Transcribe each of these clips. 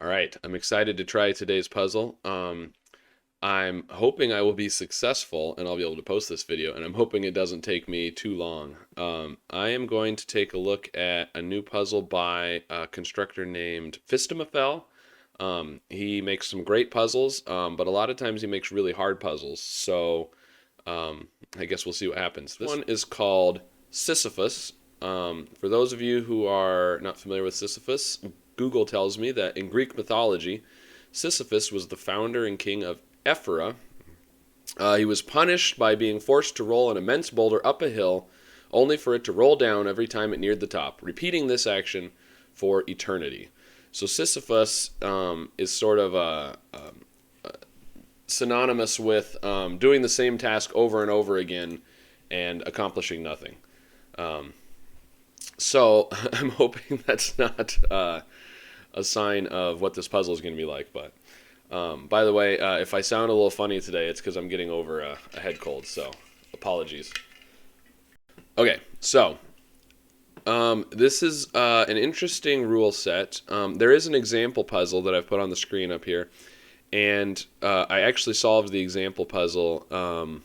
All right, I'm excited to try today's puzzle. I'm hoping I will be successful and I'll be able to post this video, and I'm hoping it doesn't take me too long. I am going to take a look at a new puzzle by a constructor named Phistomefel. He makes some great puzzles, but a lot of times he makes really hard puzzles. So I guess we'll see what happens. This one is called Sisyphus. For those of you who are not familiar with Sisyphus, Google tells me that in Greek mythology, Sisyphus was the founder and king of Ephyra. He was punished by being forced to roll an immense boulder up a hill, only for it to roll down every time it neared the top, repeating this action for eternity. So Sisyphus is sort of synonymous with doing the same task over and over again and accomplishing nothing. So I'm hoping that's not a sign of what this puzzle is going to be like. But by the way, if I sound a little funny today, it's because I'm getting over a head cold. So apologies. Okay, so this is an interesting rule set. There is an example puzzle that I've put on the screen up here. And I actually solved the example puzzle, I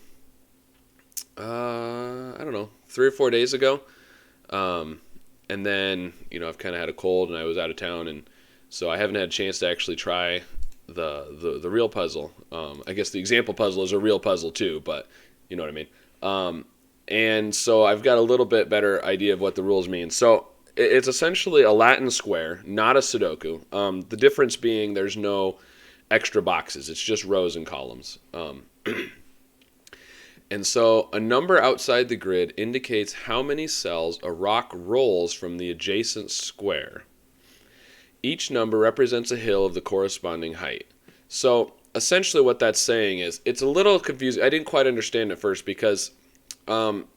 don't know, 3 or 4 days ago. And then, I've kind of had a cold and I was out of town. And so I haven't had a chance to actually try the real puzzle. I guess the example puzzle is a real puzzle too, but you know what I mean. And so I've got a little bit better idea of what the rules mean. So it's essentially a Latin square, not a Sudoku. The difference being there's no extra boxes. It's just rows and columns. And so a number outside the grid indicates how many cells a rock rolls from the adjacent square. Each number represents a hill of the corresponding height. So essentially what that's saying is, it's a little confusing. I didn't quite understand at first because, so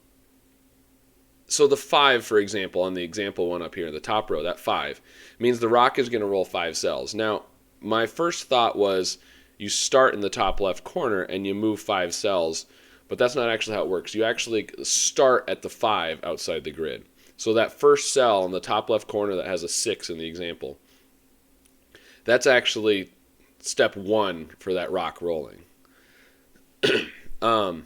the 5, for example, on the example one up here in the top row, that 5, means the rock is going to roll 5 cells. Now, my first thought was you start in the top left corner and you move 5 cells, but that's not actually how it works. You actually start at the 5 outside the grid. So that first cell in the top left corner that has a 6 in the example, that's actually step 1 for that rock rolling. So,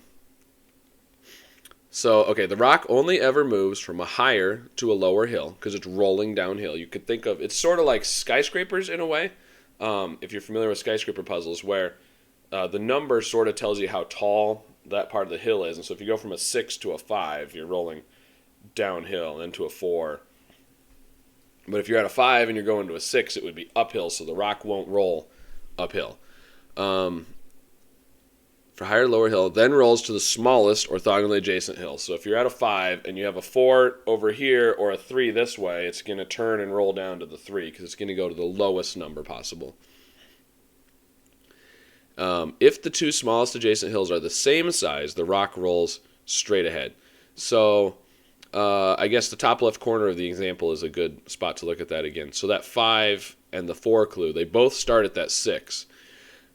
okay, the rock only ever moves from a higher to a lower hill because it's rolling downhill. You could think of it's sort of like skyscrapers in a way. If you're familiar with skyscraper puzzles, where the number sort of tells you how tall that part of the hill is. And so if you go from a 6 to a 5, you're rolling downhill, and to a 4. But if you're at a 5 and you're going to a 6, it would be uphill, so the rock won't roll uphill. For higher lower hill, then rolls to the smallest orthogonally adjacent hill. So if you're at a 5 and you have a 4 over here or a 3 this way, it's going to turn and roll down to the 3 because it's going to go to the lowest number possible. If the two smallest adjacent hills are the same size, the rock rolls straight ahead. So I guess the top left corner of the example is a good spot to look at that again. So that 5 and the 4 clue, they both start at that 6.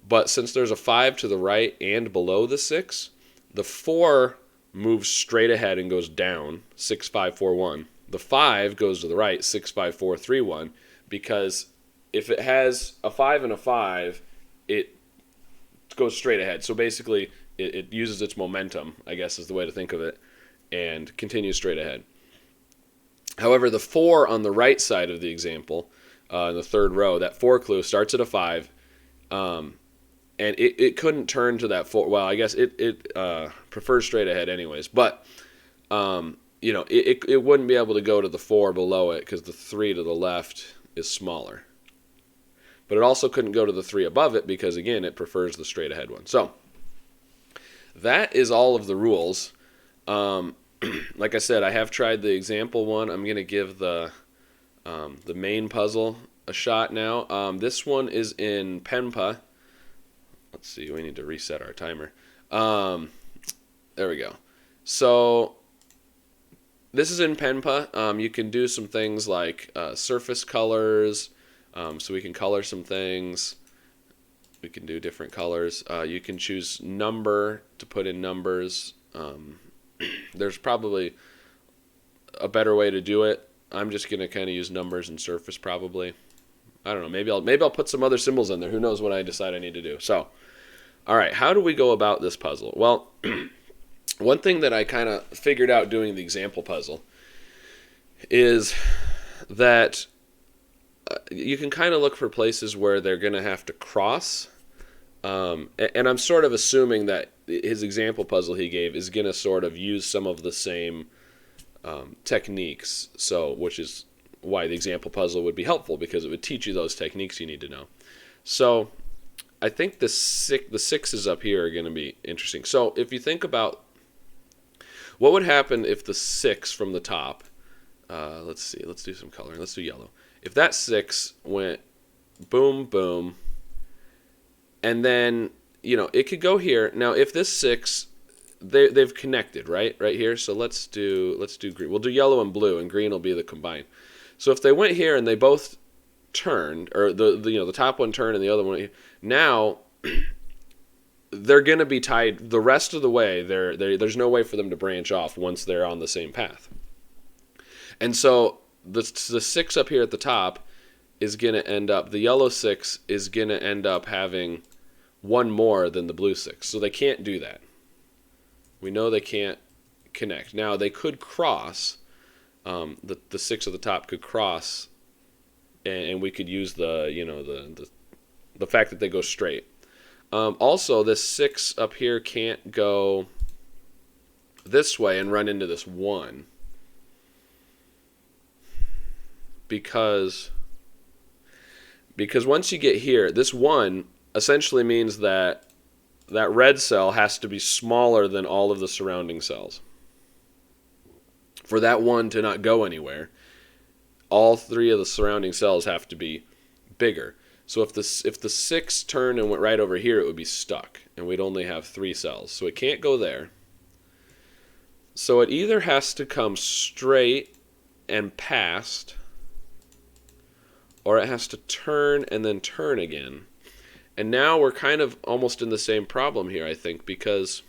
But since there's a 5 to the right and below the 6, the 4 moves straight ahead and goes down, 6, 5, 4, 1. The 5 goes to the right, 6, 5, 4, 3, 1, because if it has a 5 and a 5, it goes straight ahead. So basically, it uses its momentum, I guess is the way to think of it, and continues straight ahead. However, the 4 on the right side of the example, in the third row, that 4 clue starts at a 5, and it couldn't turn to that 4. Well, I guess it prefers straight ahead anyways. But, it wouldn't be able to go to the 4 below it because the 3 to the left is smaller. But it also couldn't go to the 3 above it because, again, it prefers the straight ahead one. So that is all of the rules. Like I said, I have tried the example one. I'm going to give the main puzzle a shot now. This one is in Penpa. Let's see, we need to reset our timer. There we go. So this is in Penpa. You can do some things like surface colors. So we can color some things. We can do different colors. You can choose number to put in numbers. There's probably a better way to do it. I'm just going to kind of use numbers and surface probably. I don't know. Maybe I'll put some other symbols in there. Who knows what I decide I need to do. So, all right, how do we go about this puzzle? Well, one thing that I kind of figured out doing the example puzzle is that you can kind of look for places where they're going to have to cross. And I'm sort of assuming that his example puzzle he gave is going to sort of use some of the same techniques. So, which is why the example puzzle would be helpful, because it would teach you those techniques you need to know. So, I think the sixes up here are going to be interesting. So, if you think about what would happen if the 6 from the top, let's see, let's do some coloring. Let's do yellow. If that 6 went boom, boom, and then, it could go here. Now, if this 6, they've connected, right here. So let's do green. We'll do yellow and blue, and green will be the combined. So if they went here and they both turned, or the top one turned and the other one, now they're going to be tied the rest of the way. There's no way for them to branch off once they're on the same path. And so the 6 up here at the top is going to end up, the yellow 6 is going to end up having one more than the blue 6. So they can't do that. We know they can't connect. Now, they could cross. The 6 at the top could cross, and we could use the fact that they go straight. Also, this 6 up here can't go this way and run into this 1. Because once you get here, this 1 essentially means that that red cell has to be smaller than all of the surrounding cells. For that 1 to not go anywhere, all 3 of the surrounding cells have to be bigger. So if the 6 turned and went right over here, it would be stuck, and we'd only have 3 cells. So it can't go there. So it either has to come straight and past, or it has to turn and then turn again. And now we're kind of almost in the same problem here, I think, because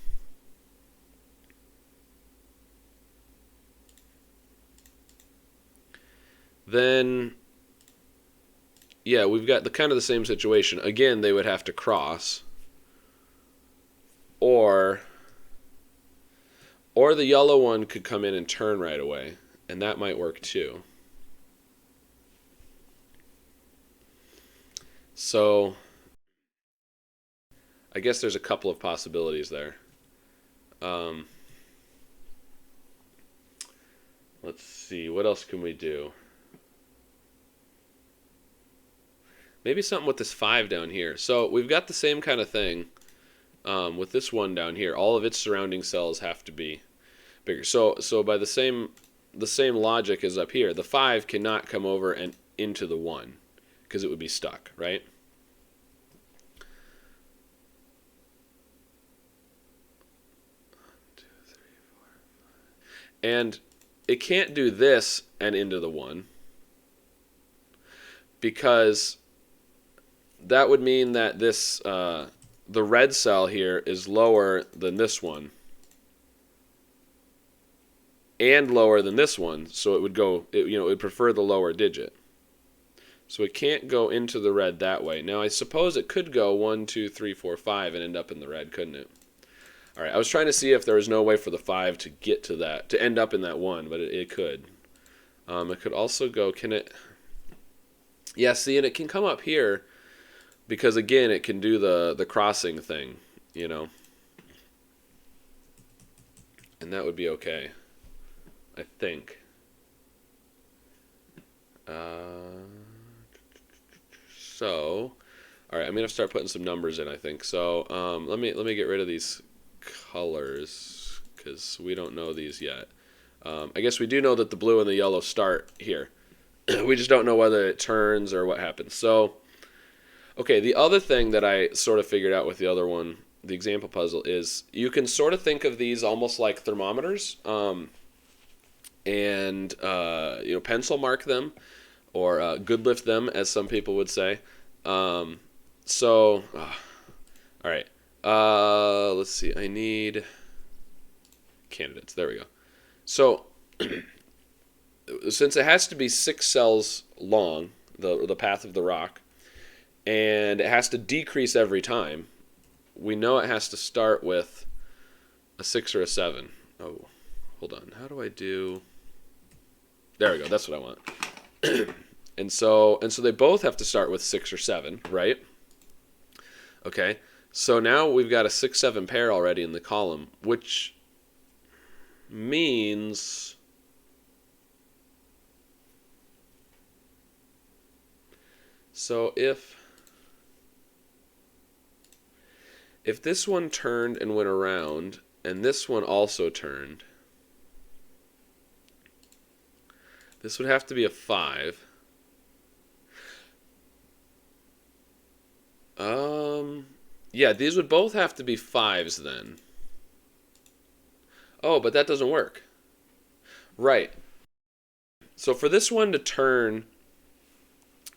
then, yeah, we've got the kind of the same situation. Again, they would have to cross, or the yellow one could come in and turn right away, and that might work too. So I guess there's a couple of possibilities there. Let's see, what else can we do? Maybe something with this 5 down here. So we've got the same kind of thing with this 1 down here. All of its surrounding cells have to be bigger. So by the same logic as up here, the 5 cannot come over and into the 1 because it would be stuck, right? And it can't do this and into the 1, because that would mean that this the red cell here is lower than this one and lower than this one, so it would go, it would prefer the lower digit. So it can't go into the red that way. Now I suppose it could go 1, 2, 3, 4, 5 and end up in the red, couldn't it? All right, I was trying to see if there was no way for the 5 to get to that, to end up in that 1, but it could. It could also go, can it? Yeah, see, and it can come up here because, again, it can do the crossing thing, And that would be okay, I think. So, all right, I'm going to start putting some numbers in, I think. So let me get rid of these colors because we don't know these yet. I guess we do know that the blue and the yellow start here. We just don't know whether it turns or what happens. So, okay, the other thing that I sort of figured out with the other one, the example puzzle, is you can sort of think of these almost like thermometers, and pencil mark them or good lift them, as some people would say. All right. Let's see. I need candidates. There we go. So, since it has to be 6 cells long, the path of the rock, and it has to decrease every time. We know it has to start with a 6 or a 7. Oh, hold on. How do I do? There we go. That's what I want. and so they both have to start with 6 or 7, right? Okay. So now we've got a 6-7 pair already in the column, which means so if this one turned and went around and this one also turned, this would have to be a 5. Yeah, these would both have to be 5s then. Oh, but that doesn't work. Right. So for this one to turn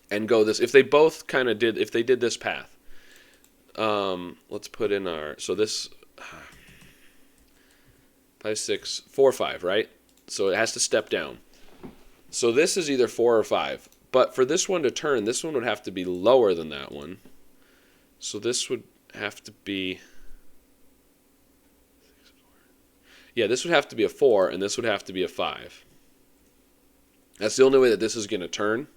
and go this, if they both kind of did, if they did this path, let's put in our, so this 5, 6, 4, 5, right? So it has to step down. So this is either 4 or 5. But for this one to turn, this one would have to be lower than that one. So this would have to be, yeah, this would have to be a 4, and this would have to be a 5. That's the only way that this is going to turn.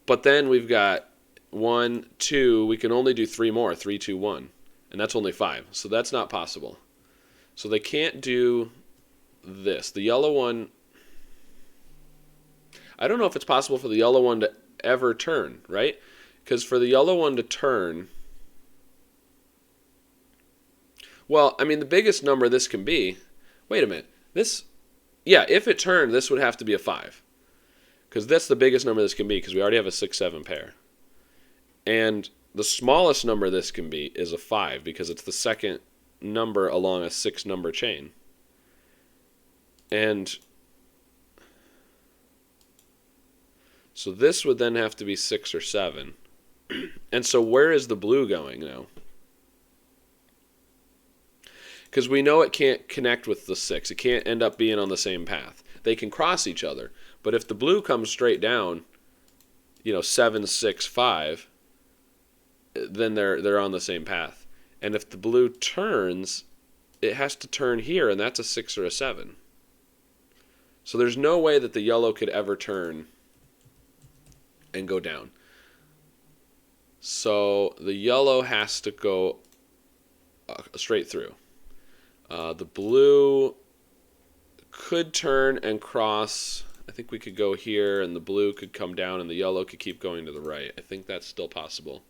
But then we've got 1, 2, we can only do 3 more, 3, 2, 1. And that's only 5. So that's not possible. So they can't do this. The yellow one, I don't know if it's possible for the yellow one to ever turn, right? Because for the yellow one to turn, well, I mean, the biggest number this can be, wait a minute, this, yeah, if it turned, this would have to be a 5. Because that's the biggest number this can be, because we already have a 6-7 pair. And the smallest number this can be is a 5, because it's the second number along a 6-number chain. And so this would then have to be 6 or 7. And so where is the blue going now? Because we know it can't connect with the 6. It can't end up being on the same path. They can cross each other. But if the blue comes straight down, 7, 6, 5, then they're on the same path. And if the blue turns, it has to turn here, and that's a 6 or a 7. So there's no way that the yellow could ever turn and go down. So the yellow has to go straight through. The blue could turn and cross. I think we could go here, and the blue could come down, and the yellow could keep going to the right. I think that's still possible.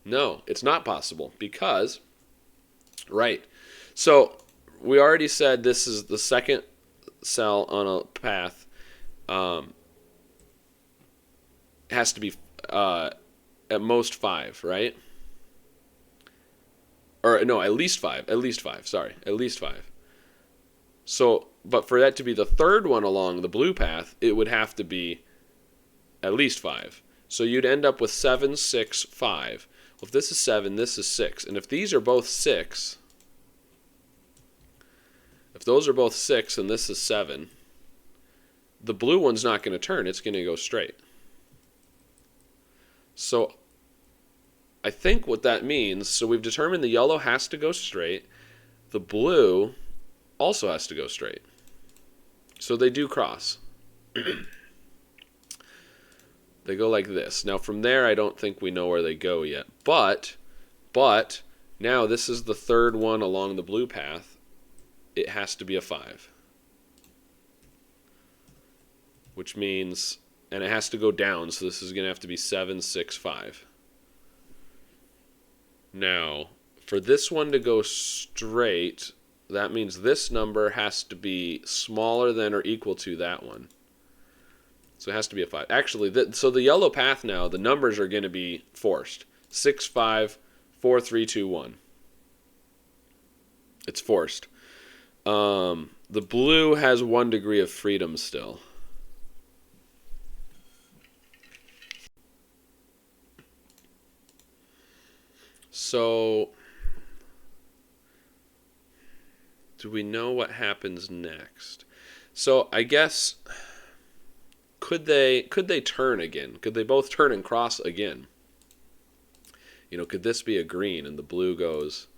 No, it's not possible because, right. So we already said this is the second cell on a path. Has to be at most 5, right? Or no, at least 5. At least 5. Sorry, at least 5. So, but for that to be the third one along the blue path, it would have to be at least 5. So you'd end up with 7, 6, 5. Well, if this is 7, this is 6. And if these are both 6, if those are both 6 and this is 7, the blue one's not going to turn. It's going to go straight. So I think what that means, so we've determined the yellow has to go straight. The blue also has to go straight. So they do cross. They go like this. Now from there, I don't think we know where they go yet. But now this is the third one along the blue path. It has to be a 5. Which means, and it has to go down, so this is going to have to be 7, 6, 5. Now, for this one to go straight, that means this number has to be smaller than or equal to that one. So it has to be a 5. Actually, so the yellow path now, the numbers are going to be forced. 6, 5, 4, 3, 2, 1. It's forced. The blue has 1 degree of freedom still. So do we know what happens next? So I guess could they turn again? Could they both turn and cross again? Could this be a green and the blue goes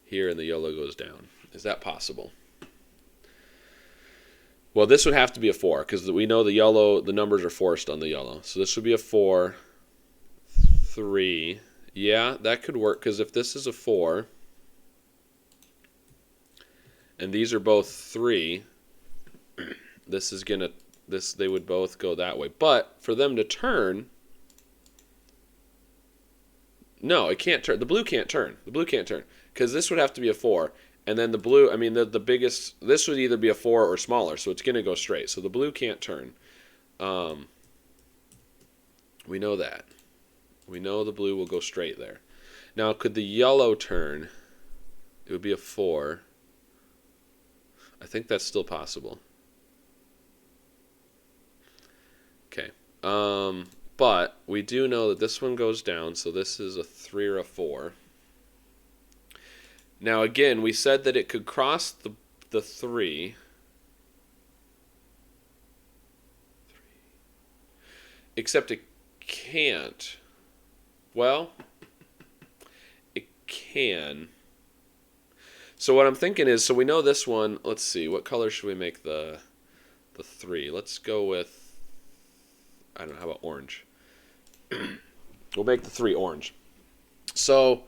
here and the yellow goes down? Is that possible? Well, this would have to be a 4 because we know the numbers are forced on the yellow. So this would be a 4, 3. Yeah, that could work because if this is a 4 and these are both 3, they would both go that way. But for them to turn, no, it can't turn. The blue can't turn. The blue can't turn because this would have to be a 4. And then the blue, I mean, the biggest, this would either be a 4 or smaller, so it's going to go straight. So the blue can't turn. We know that. We know the blue will go straight there. Now, could the yellow turn? It would be a 4. I think that's still possible. Okay. But we do know that this one goes down, so this is a 3 or a 4. Now, again, we said that it could cross the 3. Except it can't. Well, it can. So what I'm thinking is, so we know this one, let's see, what color should we make the 3? Let's go with, I don't know, how about orange? We'll make the 3 orange. So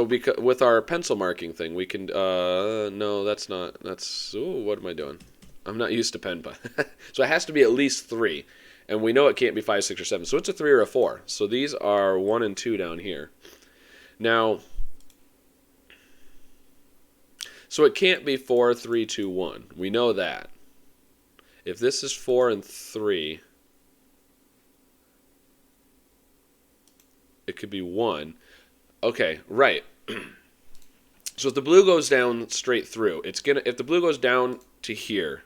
because with our pencil marking thing, we can, no, ooh, what am I doing? I'm not used to pen. So it has to be at least 3. And we know it can't be 5, 6, or 7. So it's a 3 or a 4. So these are 1 and 2 down here. Now, so it can't be 4, 3, 2, 1. We know that. If this is 4 and 3, it could be 1. Okay, right. So if the blue goes down straight through, if the blue goes down to here,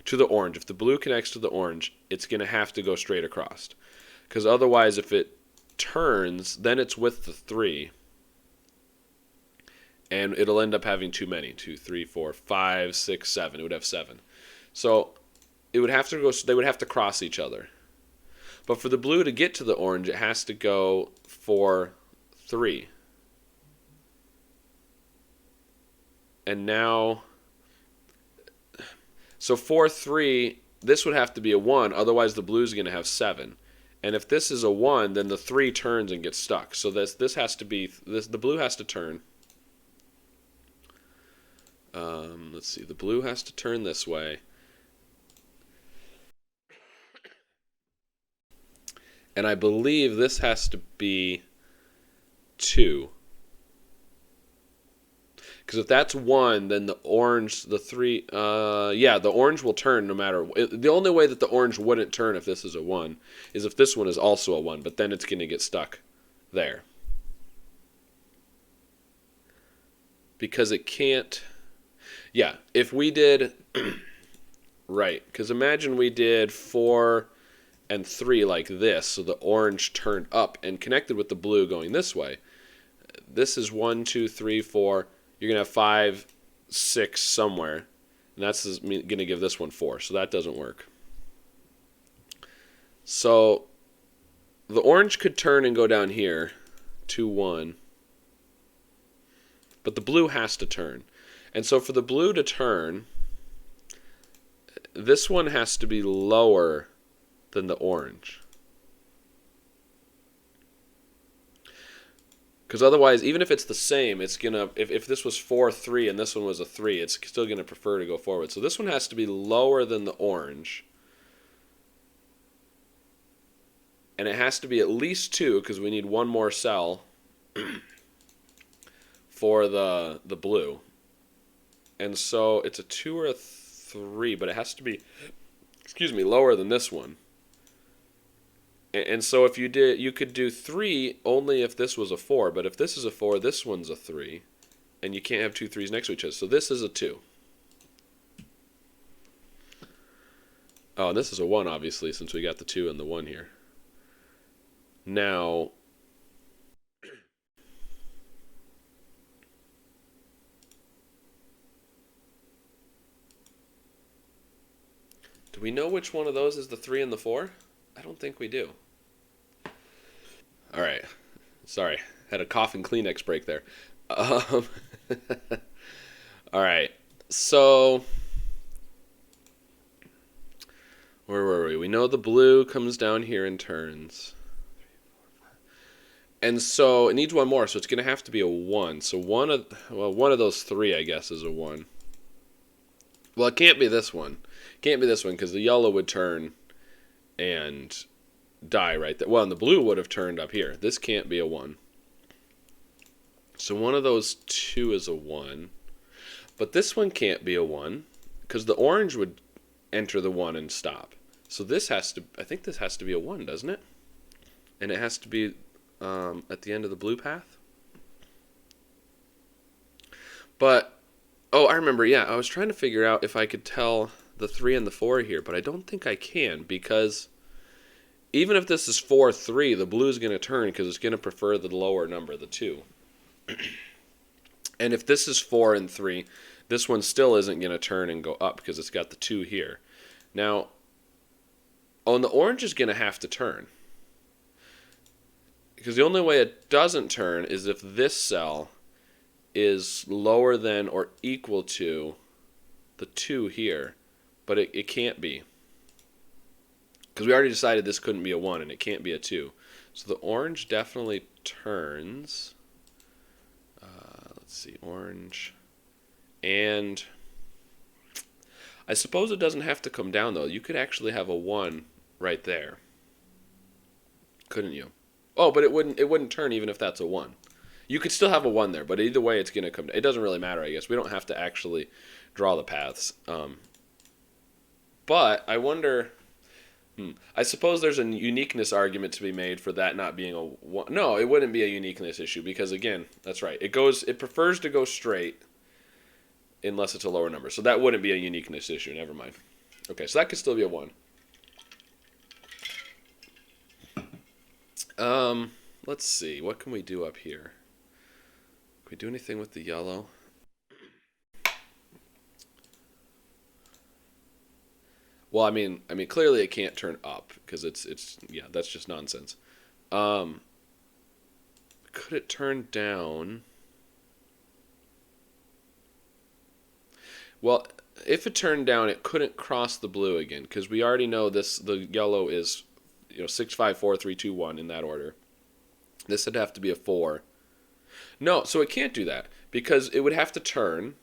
to the orange, if the blue connects to the orange, it's going to have to go straight across. Because otherwise, if it turns, then it's with the 3. And it'll end up having too many. 2, 3, 4, 5, 6, 7. It would have 7. So it would have to go. They would have to cross each other. But for the blue to get to the orange, it has to go 4, 3. And now, so 4, 3, this would have to be a 1, otherwise the blue's going to have 7. And if this is a 1, then the 3 turns and gets stuck. So this has to be, the blue has to turn. Let's see, the blue has to turn this way. And I believe this has to be 2. Because if that's 1, then the orange, the 3, the orange will turn no matter. The only way that the orange wouldn't turn if this is a 1 is if this one is also a 1, but then it's going to get stuck there. Because it can't, yeah, if we did, right, because imagine we did 4 and 3 like this, so the orange turned up and connected with the blue going this way. This is 1, 2, 3, 4. You're going to have 5, 6 somewhere. And that's going to give this one 4. So that doesn't work. So the orange could turn and go down here. 2, 1. But the blue has to turn. And so for the blue to turn, this one has to be lower than the orange. Because otherwise, even if it's the same, it's gonna. If this was 4, 3, and this one was a 3, it's still gonna prefer to go forward. So this one has to be lower than the orange, and it has to be at least 2 because we need one more cell for the blue. And so it's a 2 or a 3, but it has to be, lower than this one. And so if you could do 3 only if this was a 4, but if this is a 4, this one's a 3, and you can't have 2 3s next to each other. So this is a 2. Oh, and this is a 1, obviously, since we got the 2 and the 1 here. Now, Do we know which one of those is the 3 and the 4? I don't think we do. All right. Sorry. Had a cough and Kleenex break there. Um, all right. So, where were we? We know the blue comes down here and turns. And so it needs one more, so it's going to have to be a 1. So one of those 3, I guess, is a 1. Well, it can't be this one. It can't be this one because the yellow would turn and die right there. Well, and the blue would have turned up here. This can't be a 1. So one of those 2 is a 1. But this one can't be a 1 because the orange would enter the 1 and stop. So this has to, I think this has to be a 1, doesn't it? And it has to be at the end of the blue path. But, oh, I remember, yeah, I was trying to figure out if I could tell the 3 and the 4 here, but I don't think I can because even if this is 4-3, the blue is going to turn because it's going to prefer the lower number, the 2. And if this is 4 and 3, this one still isn't going to turn and go up because it's got the 2 here. Now, oh, and the orange is going to have to turn. Because the only way it doesn't turn is if this cell is lower than or equal to the 2 here. But it can't be. Because we already decided this couldn't be a 1 and it can't be a 2. So the orange definitely turns. Let's see, orange. And I suppose it doesn't have to come down, though. You could actually have a 1 right there. Couldn't you? Oh, but it wouldn't turn even if that's a 1. You could still have a 1 there, but either way it's going to come down. It doesn't really matter, I guess. We don't have to actually draw the paths. But I wonder... I suppose there's a uniqueness argument to be made for that not being a 1. No, it wouldn't be a uniqueness issue because, again, that's right. It prefers to go straight unless it's a lower number. So that wouldn't be a uniqueness issue. Never mind. Okay, so that could still be a 1. Let's see. What can we do up here? Can we do anything with the yellow? Well, I mean, clearly it can't turn up because it's yeah, that's just nonsense. Could it turn down? Well, if it turned down, it couldn't cross the blue again because we already know this. The yellow is, 6, 5, 4, 3, 2, 1 in that order. This would have to be a 4. No, so it can't do that because it would have to turn.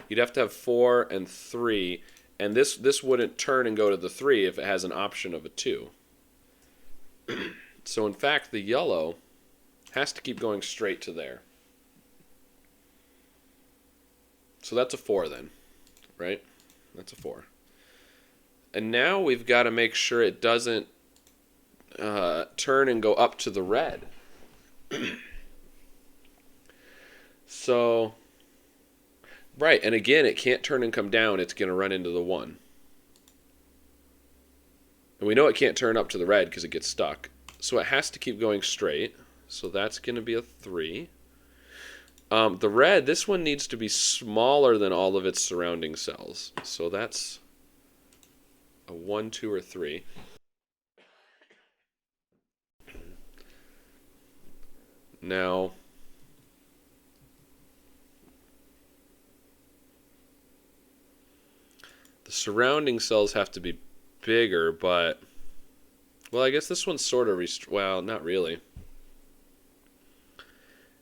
You'd have to have 4 and 3, and this wouldn't turn and go to the 3 if it has an option of a 2. So in fact, the yellow has to keep going straight to there. So that's a 4 then, right? That's a 4. And now we've got to make sure it doesn't turn and go up to the red. So... Right, and again, it can't turn and come down. It's going to run into the 1. And we know it can't turn up to the red because it gets stuck. So it has to keep going straight. So that's going to be a 3. The red, this one needs to be smaller than all of its surrounding cells. So that's a 1, 2, or 3. Now... the surrounding cells have to be bigger, but... well, I guess this one's sort of... well, not really.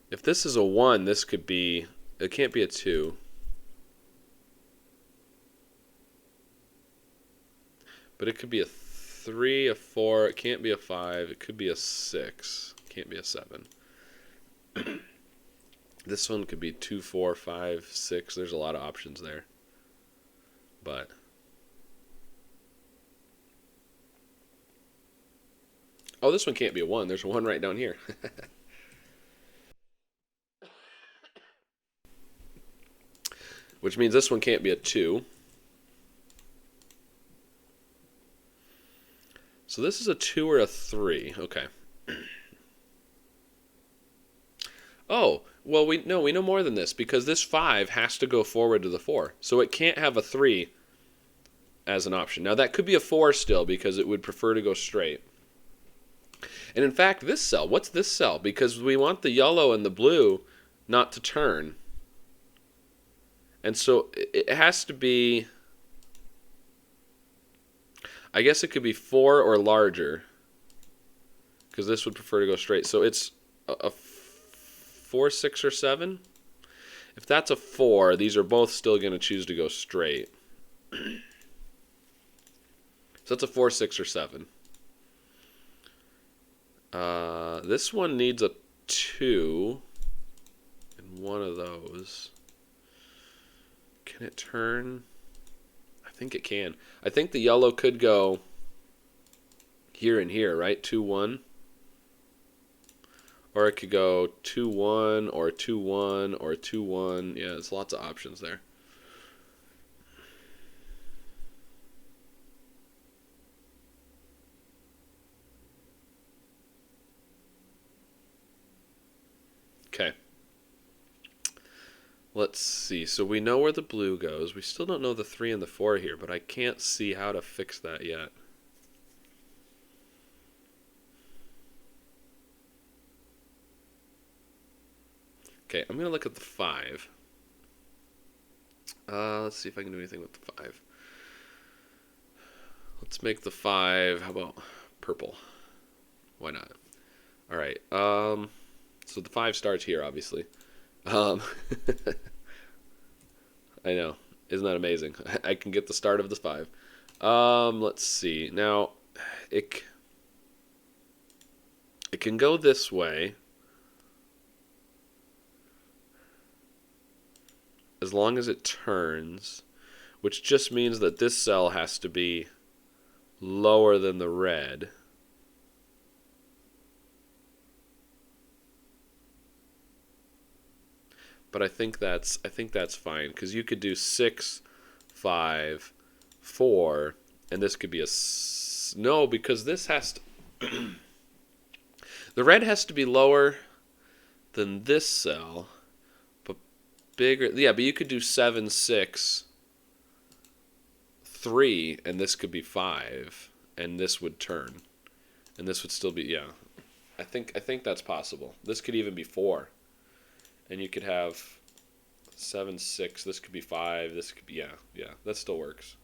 If this is a 1, this could be... it can't be a 2. But it could be a 3, a 4. It can't be a 5. It could be a 6. It can't be a 7. This one could be 2, 4, 5, 6. There's a lot of options there. But oh, this one can't be a 1. There's a 1 right down here. Which means this one can't be a 2. So this is a 2 or a 3. Okay. Oh, well, we know more than this because this 5 has to go forward to the 4. So it can't have a 3 as an option. Now that could be a 4 still because it would prefer to go straight. And in fact, this cell, what's this cell? Because we want the yellow and the blue not to turn. And so it has to be, I guess it could be 4 or larger, because this would prefer to go straight. So it's a 4, 6, or 7. If that's a 4, these are both still going to choose to go straight. So that's a 4, 6, or 7. This one needs a 2 in one of those. Can it turn? I think it can. I think the yellow could go here and here, right? 2, 1. Or it could go 2, 1, or 2, 1, or 2, 1. Yeah, there's lots of options there. Okay. Let's see. So we know where the blue goes. We still don't know the 3 and the 4 here, but I can't see how to fix that yet. Okay, I'm going to look at the 5. Let's see if I can do anything with the 5. Let's make the 5, how about purple? Why not? All right. So the 5 starts here, obviously. I know. Isn't that amazing? I can get the start of the 5. Let's see. Now, it can go this way as long as it turns, which just means that this cell has to be lower than the red. But I think that's fine, because you could do 6, 5, 4, and this could be a no, because this has to the red has to be lower than this cell, but bigger. Yeah, but you could do 7, 6, 3, and this could be 5, and this would turn, and this would still be, yeah. I think that's possible. This could even be 4. And you could have 7, 6. This could be 5. This could be, yeah. That still works.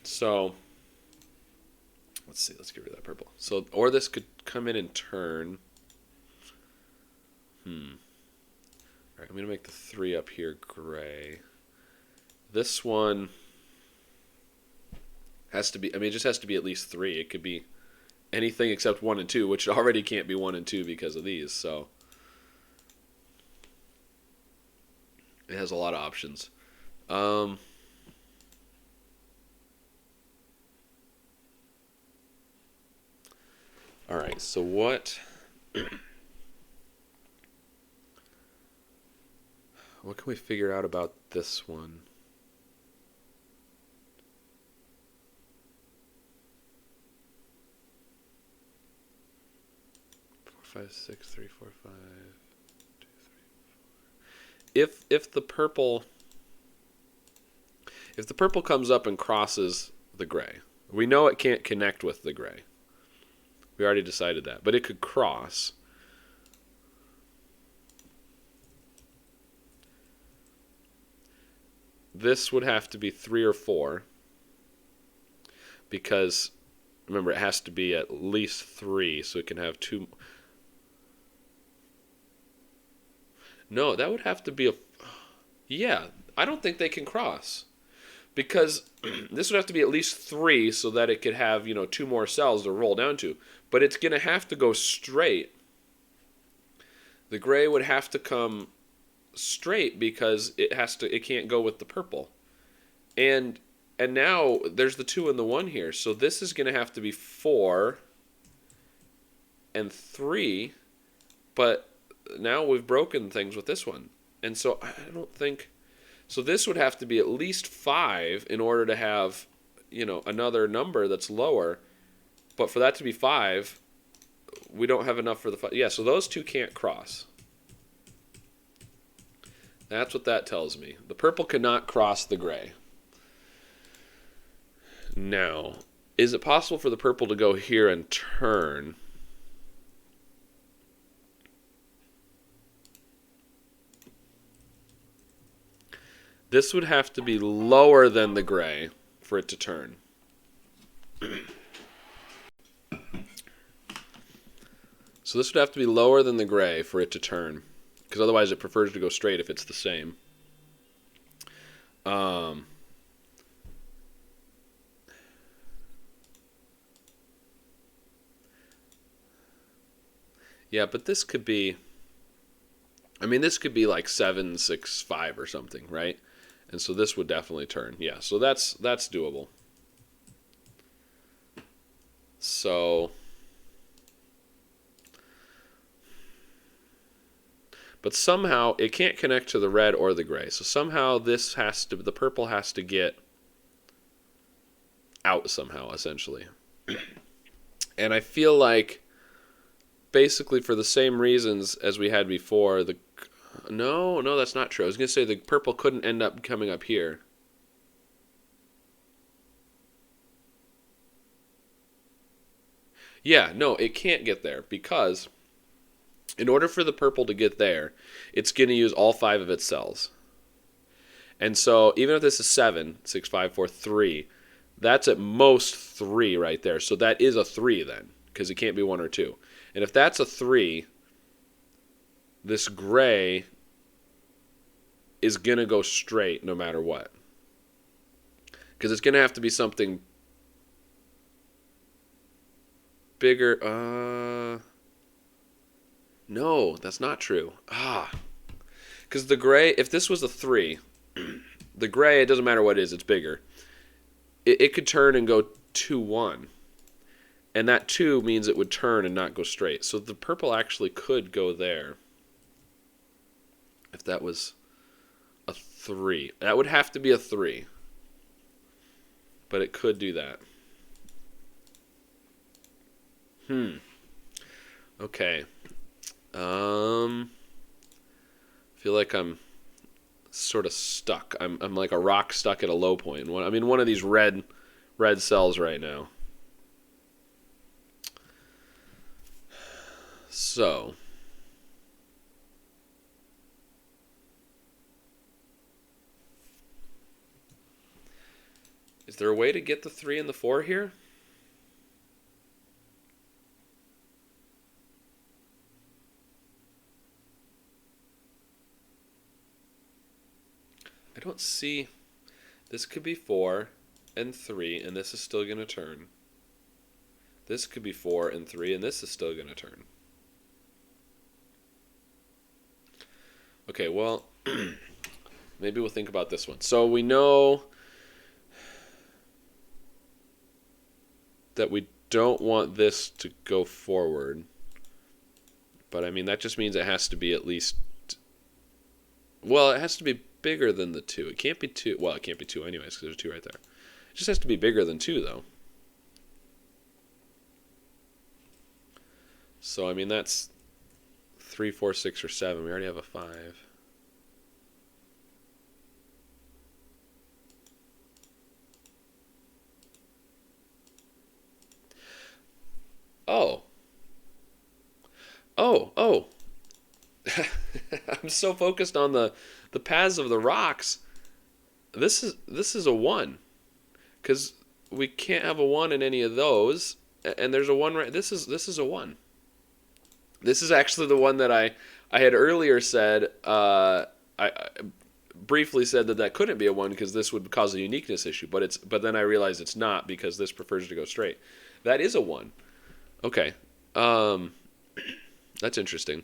So let's see. Let's get rid of that purple. So, or this could come in and turn. All right. I'm gonna make the 3 up here gray. This one has to be. I mean, it just has to be at least 3. It could be anything except 1 and 2, which already can't be 1 and 2 because of these, so it has a lot of options. All right, so what can we figure out about this one? 5, 6, 3, 4, 5, 2, 3, 4. If the purple comes up and crosses the gray, we know it can't connect with the gray. We already decided that, but it could cross. This would have to be 3 or 4, because remember, it has to be at least 3, so it can have 2. No, that would have to be a... Yeah, I don't think they can cross. Because this would have to be at least 3 so that it could have, 2 more cells to roll down to. But it's going to have to go straight. The gray would have to come straight because it can't go with the purple. And now there's the 2 and the 1 here. So this is going to have to be 4 and 3, but now we've broken things with this one. And so I don't think... So this would have to be at least 5 in order to have, another number that's lower. But for that to be 5, we don't have enough for the 5. Yeah, so those 2 can't cross. That's what that tells me. The purple cannot cross the gray. Now, is it possible for the purple to go here and turn? This would have to be lower than the gray for it to turn. So this would have to be lower than the gray for it to turn, because otherwise it prefers to go straight if it's the same. Yeah, but this could be, I mean, this could be like 7, 6, 5 or something, right? And so this would definitely turn. Yeah, so that's doable. So, but somehow it can't connect to the red or the gray. So somehow this has to, the purple has to get out somehow, essentially. And I feel like, basically for the same reasons as we had before, no, that's not true. I was going to say the purple couldn't end up coming up here. Yeah, no, it can't get there because in order for the purple to get there, it's going to use all 5 of its cells. And so even if this is 7, 6, 5, 4, 3, that's at most 3 right there. So that is a 3 then, because it can't be 1 or 2. And if that's a 3, this gray is going to go straight no matter what. Because it's going to have to be something bigger. No, that's not true. Because the gray, if this was a 3, the gray, it doesn't matter what it is, it's bigger. It could turn and go 2, 1. And that 2 means it would turn and not go straight. So the purple actually could go there. If that was a 3. That would have to be a 3. But it could do that. Okay. Feel like I'm sort of stuck. I'm like a rock stuck at a low point. I'm in one of these red cells right now. So, is there a way to get the 3 and the 4 here? I don't see. This could be 4 and 3, and this is still going to turn. This could be 4 and 3, and this is still going to turn. Okay, well, maybe we'll think about this one. So we know that we don't want this to go forward. But, I mean, that just means it has to be at least... Well, it has to be bigger than the 2. It can't be 2. Well, it can't be 2 anyways, because there's 2 right there. It just has to be bigger than 2, though. So, I mean, that's 3, 4, 6, or 7. We already have a 5. Oh. I'm so focused on the paths of the rocks. This is a 1. Because we can't have a 1 in any of those. And there's a 1 right... This is a 1. This is actually the one that I had earlier said, I briefly said that couldn't be a 1 because this would cause a uniqueness issue, but then I realized it's not because this prefers to go straight. That is a 1. Okay. That's interesting.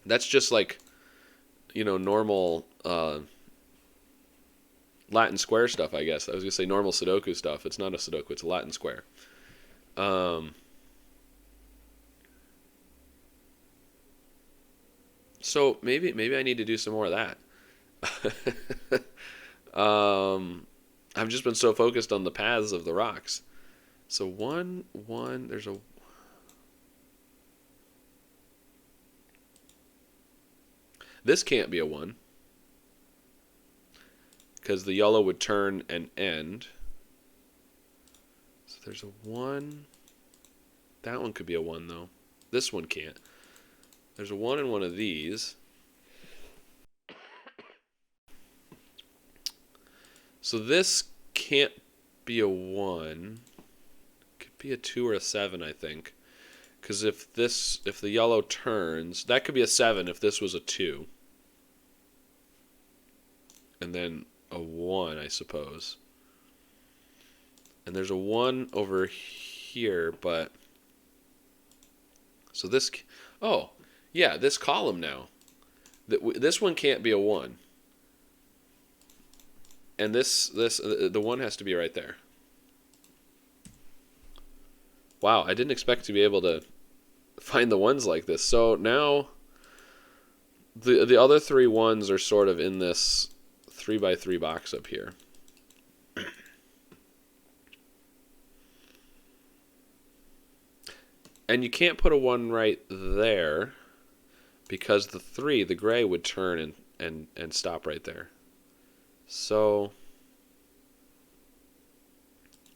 That's just like, normal Latin square stuff, I guess. I was going to say normal Sudoku stuff. It's not a Sudoku, it's a Latin square. So maybe I need to do some more of that. I've just been so focused on the paths of the rocks. So 1, 1, there's a... This can't be a 1. because the yellow would turn and end. So there's a 1. That one could be a 1, though. This one can't. There's a 1 in one of these. So this can't be a 1. Could be a 2 or a 7, I think. Because if the yellow turns, that could be a 7 if this was a 2. And then a 1, I suppose. And there's a 1 over here, but... So this... Oh, yeah, this column now. This one can't be a 1. And the 1 has to be right there. Wow, I didn't expect to be able to find the 1s like this. So now the other 3 1s are sort of in this 3x3 box up here. And you can't put a 1 right there because the 3, the gray, would turn and stop right there. So,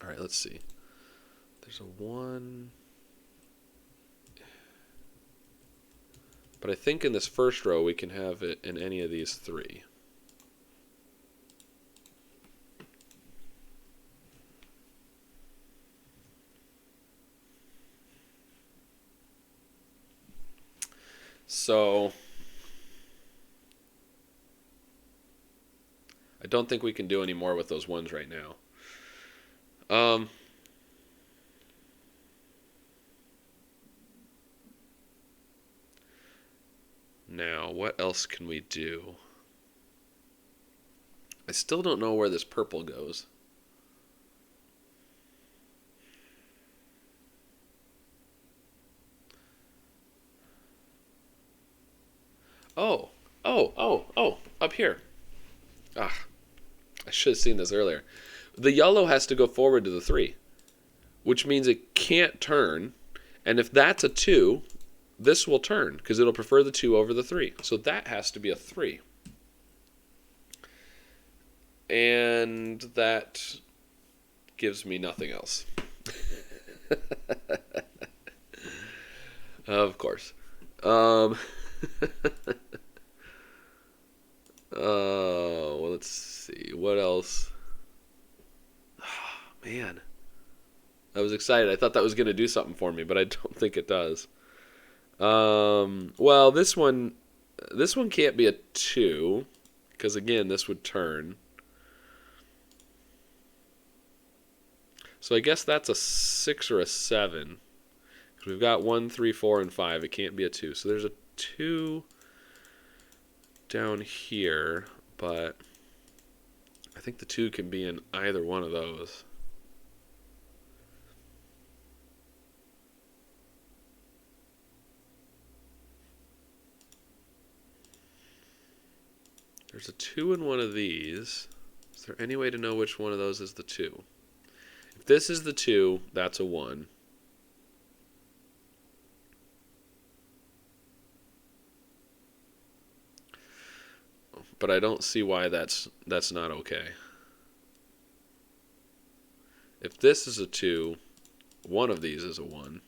all right, let's see. There's a 1. But I think in this first row we can have it in any of these 3. So I don't think we can do any more with those 1s right now. Now, what else can we do? I still don't know where this purple goes. Oh, up here. Ah, I should have seen this earlier. The yellow has to go forward to the 3, which means it can't turn. And if that's a 2, this will turn because it'll prefer the 2 over the 3. So that has to be a 3. And that gives me nothing else. Of course. Well, let's see. What else? Oh, man. I was excited. I thought that was going to do something for me, but I don't think it does. Well, this one can't be a 2, because again, this would turn. So I guess that's a 6 or a 7. Because we've got 1, 3, 4, and 5. It can't be a 2. So there's a 2 down here, but I think the 2 can be in either one of those. There's a 2 in one of these. Is there any way to know which one of those is the 2? If this is the 2, that's a 1. But I don't see why that's not okay. If this is a 2, one of these is a 1.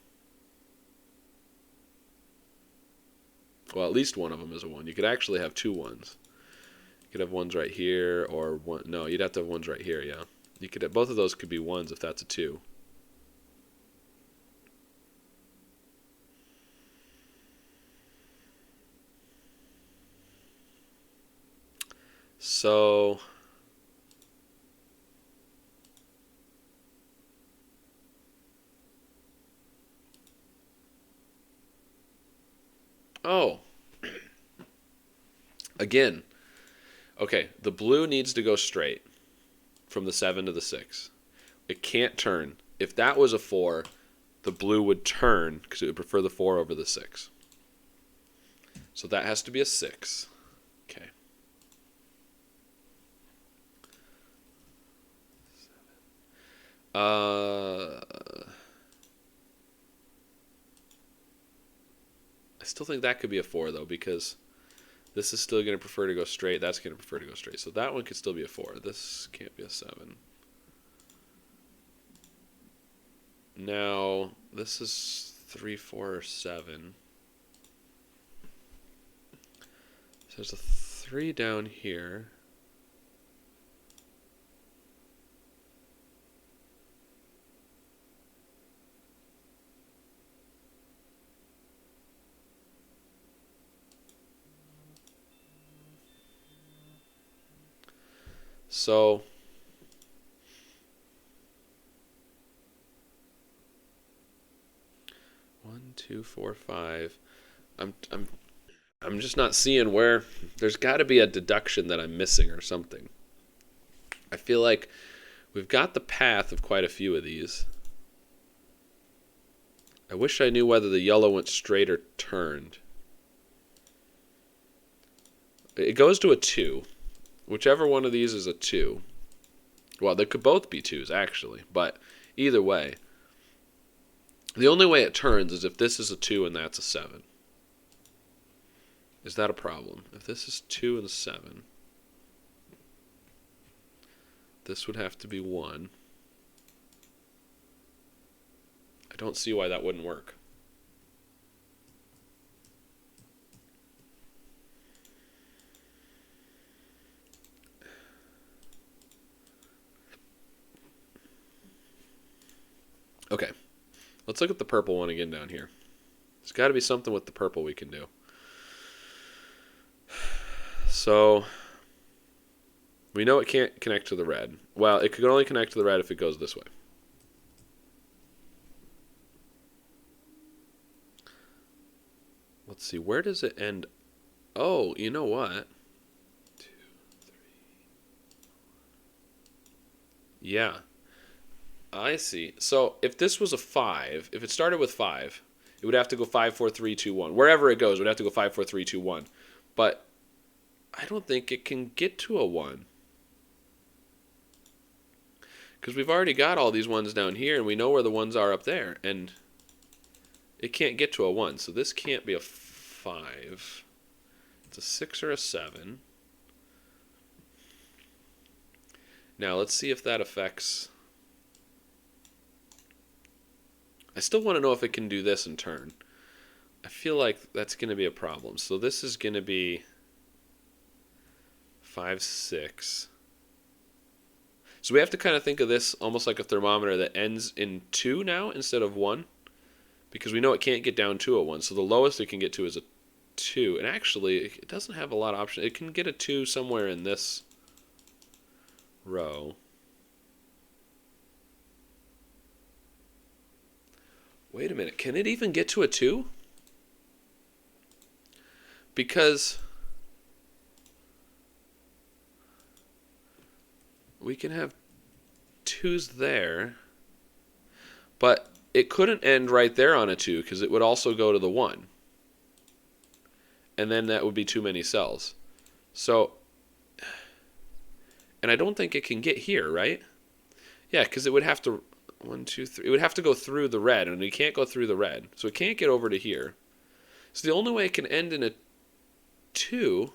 Well, at least one of them is a 1. You could actually have 2 1s. You could have 1s right here, or one. No, you'd have to have 1s right here. Yeah, you could have, both of those could be 1s if that's a 2. So oh, again, okay, the blue needs to go straight from the 7 to the 6. It can't turn. If that was a 4, the blue would turn because it would prefer the 4 over the 6. So that has to be a 6. Okay. I still think that could be a 4 though, because This is still going to prefer to go straight. That's going to prefer to go straight. So that one could still be a 4. This can't be a 7. Now, this is 3, 4, or 7. So there's a 3 down here. So 1, 2, 4, 5. I'm just not seeing where. There's got to be a deduction that I'm missing or something. I feel like we've got the path of quite a few of these. I wish I knew whether the yellow went straight or turned. It goes to a 2. Whichever one of these is a 2. Well, they could both be 2s, actually. But either way, the only way it turns is if this is a 2 and that's a 7. Is that a problem? If this is 2 and 7, this would have to be 1. I don't see why that wouldn't work. Okay, let's look at the purple one again down here. There's got to be something with the purple we can do. So, we know it can't connect to the red. Well, it could only connect to the red if it goes this way. Let's see, where does it end? Oh, you know what? 2, 3. Yeah. I see. So if this was a 5, if it started with 5, it would have to go 5, 4, 3, 2, 1. Wherever it goes, it would have to go 5, 4, 3, 2, 1. But I don't think it can get to a 1. Because we've already got all these ones down here, and we know where the ones are up there. And it can't get to a 1. So this can't be a 5. It's a 6 or a 7. Now let's see if that affects... I still want to know if it can do this and turn. I feel like that's going to be a problem. So this is going to be 5, 6. So we have to kind of think of this almost like a thermometer that ends in 2 now instead of 1. Because we know it can't get down to a 1. So the lowest it can get to is a 2. And actually, it doesn't have a lot of options. It can get a 2 somewhere in this row. Wait a minute, can it even get to a 2? Because we can have 2s there, but it couldn't end right there on a 2 because it would also go to the 1. And then that would be too many cells. So, and I don't think it can get here, right? Yeah, because it would have to... 1, 2, 3. It would have to go through the red, and it can't go through the red. So it can't get over to here. So the only way it can end in a 2...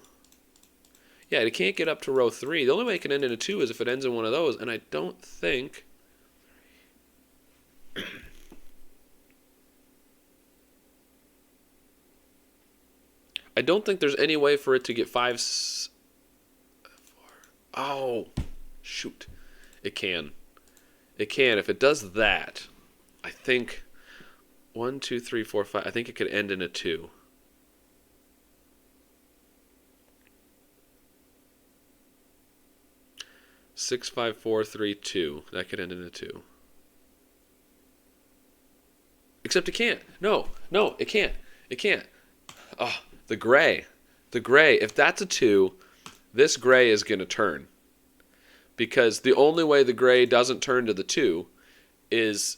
Yeah, it can't get up to row 3. The only way it can end in a 2 is if it ends in one of those, and I don't think... I don't think there's any way for it to get 5... 4... Oh, shoot. It can. It can. If it does that, I think 1, 2, 3, 4, 5. I think it could end in a 2. Six, 5, 4, 3, 2. That could end in a 2. Except it can't. No, it can't. It can't. Oh, the gray. The gray. If that's a 2, this gray is going to turn. Because the only way the gray doesn't turn to the 2 is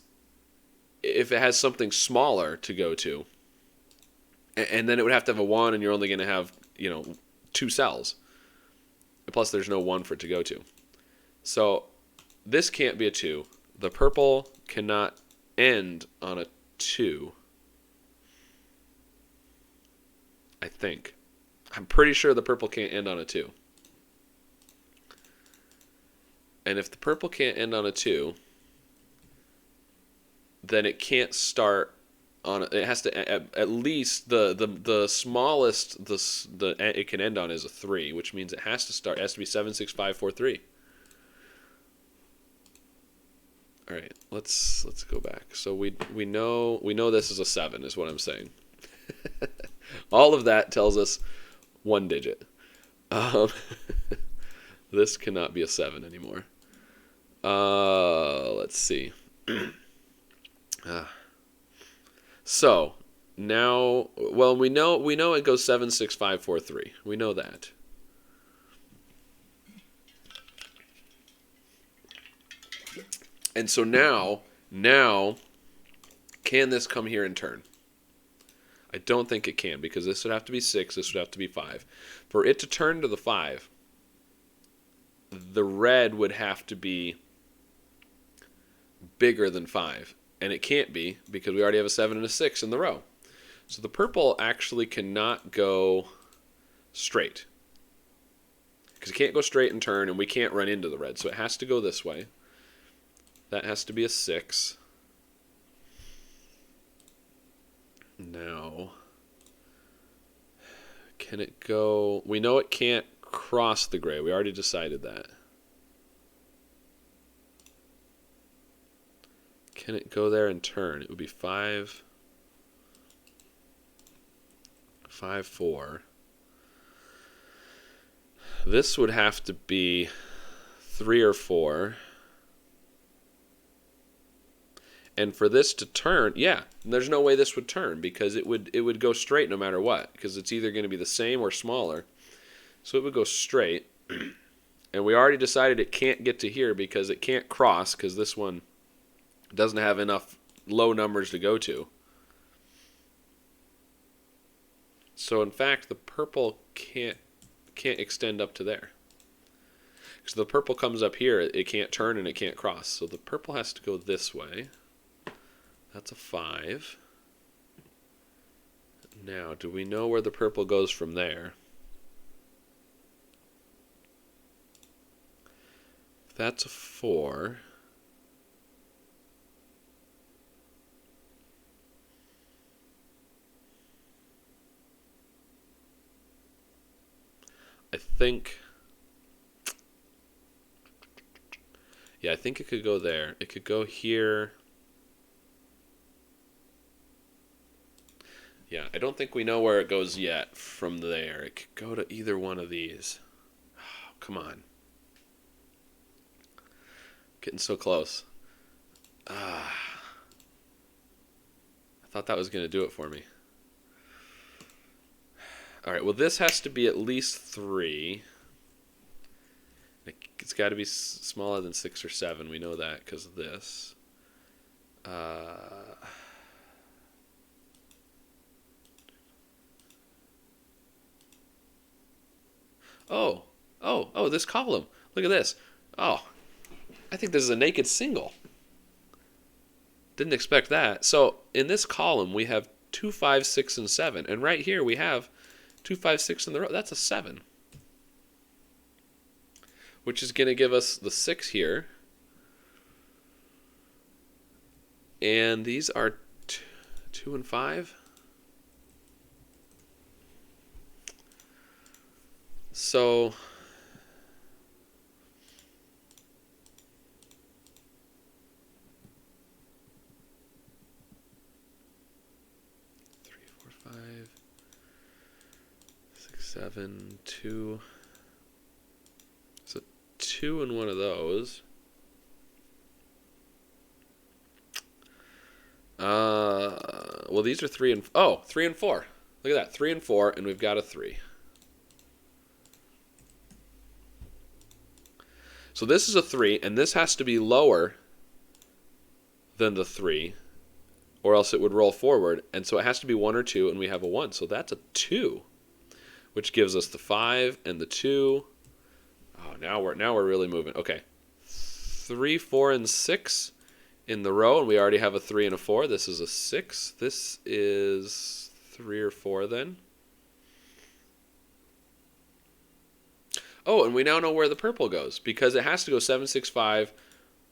if it has something smaller to go to. And then it would have to have a 1, and you're only going to have, 2 cells. Plus, there's no 1 for it to go to. So, this can't be a 2. The purple cannot end on a 2. I think. I'm pretty sure the purple can't end on a 2. And if the purple can't end on a 2, then it can't start on. It has to at least the smallest it can end on is a 3, which means it has to start. It has to be 7, 6, 5, 4, 3. All right, let's go back. So we know this is a 7, is what I'm saying. All of that tells us one digit. This cannot be a 7 anymore. Let's see. So now, well, we know it goes 7, 6, 5, 4, 3. We know that. And so now, can this come here and turn? I don't think it can, because this would have to be 6, this would have to be 5. For it to turn to the 5, the red would have to be bigger than 5. And it can't be, because we already have a 7 and a 6 in the row. So the purple actually cannot go straight. Because it can't go straight and turn, and we can't run into the red. So it has to go this way. That has to be a 6. Now, can it go? We know it can't cross the gray. We already decided that. Can it go there and turn? It would be 5, 5, 4. This would have to be 3 or 4. And for this to turn, yeah, there's no way this would turn, because it would go straight no matter what, because it's either going to be the same or smaller. So it would go straight. And we already decided it can't get to here because it can't cross, because this one doesn't have enough low numbers to go to. So in fact, the purple can't extend up to there. So the purple comes up here, it can't turn and it can't cross. So the purple has to go this way. That's a 5. Now, do we know where the purple goes from there? That's a 4. I think it could go there. It could go here. Yeah, I don't think we know where it goes yet from there. It could go to either one of these. Oh, come on. Getting so close. I thought that was going to do it for me. All right, well, this has to be at least 3. It's got to be smaller than 6 or 7. We know that because of this. Oh, this column. Look at this. Oh, I think this is a naked single. Didn't expect that. So in this column, we have 2, 5, 6, and 7. And right here, we have 2, 5, 6 in the row. That's a 7. Which is going to give us the 6 here. And these are 2 and 5. So 3, 4, 5, 6, 7, 2. So 2 in one of those. Well, these are 3 and 3 and 4. Look at that, 3 and 4, and we've got a 3. So this is a 3, and this has to be lower than the 3, or else it would roll forward. And so it has to be 1 or 2, and we have a 1. So that's a 2, which gives us the 5 and the 2. Oh, now we're really moving. Okay, 3, 4, and 6 in the row, and we already have a 3 and a 4. This is a 6. This is 3 or 4 then. Oh, and we now know where the purple goes because it has to go 7, 6, 5,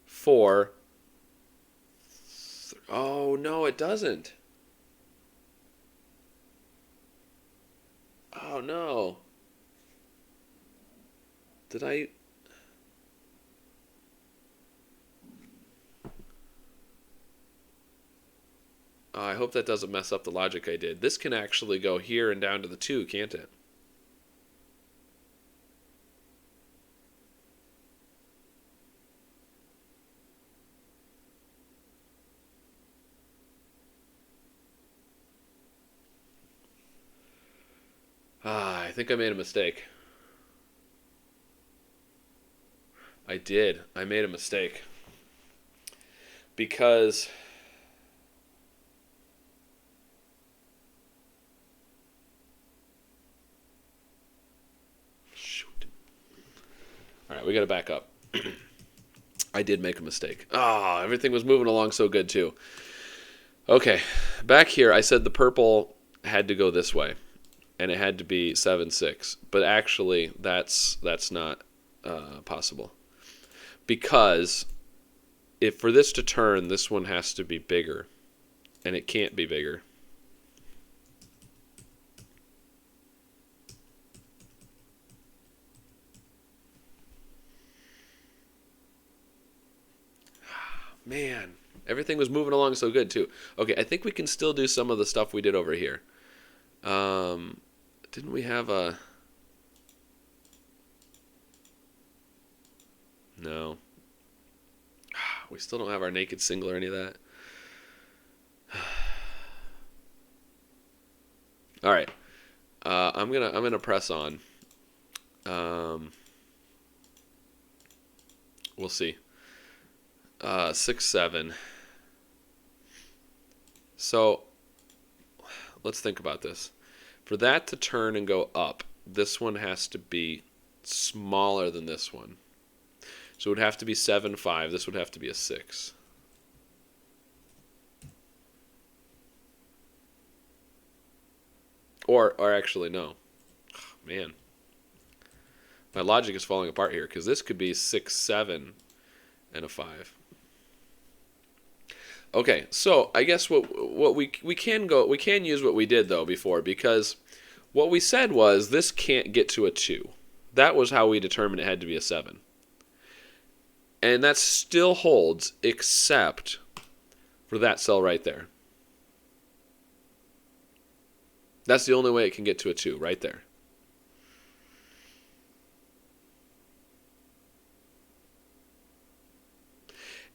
4. Oh, no, it doesn't. Oh, no. Did I... Oh, I hope that doesn't mess up the logic I did. This can actually go here and down to the 2, can't it? Ah, I think I made a mistake. I did. I made a mistake. Because... Shoot. All right, we got to back up. I did make a mistake. Ah, everything was moving along so good, too. Okay, back here, I said the purple had to go this way. And it had to be 7, 6. But actually, that's not possible. Because if for this to turn, this one has to be bigger. And it can't be bigger. Man, everything was moving along so good, too. Okay, I think we can still do some of the stuff we did over here. Didn't we have a... No. We still don't have our naked single or any of that. All right. I'm gonna press on. We'll see. 6, 7. So let's think about this. For that to turn and go up, this one has to be smaller than this one. So it would have to be 7, 5. This would have to be a 6. Or actually, no. Oh, man. My logic is falling apart here because this could be 6, 7, and a 5. Okay, so I guess what we can use what we did though before, because what we said was this can't get to a 2. That was how we determined it had to be a 7. And that still holds except for that cell right there. That's the only way it can get to a 2, right there.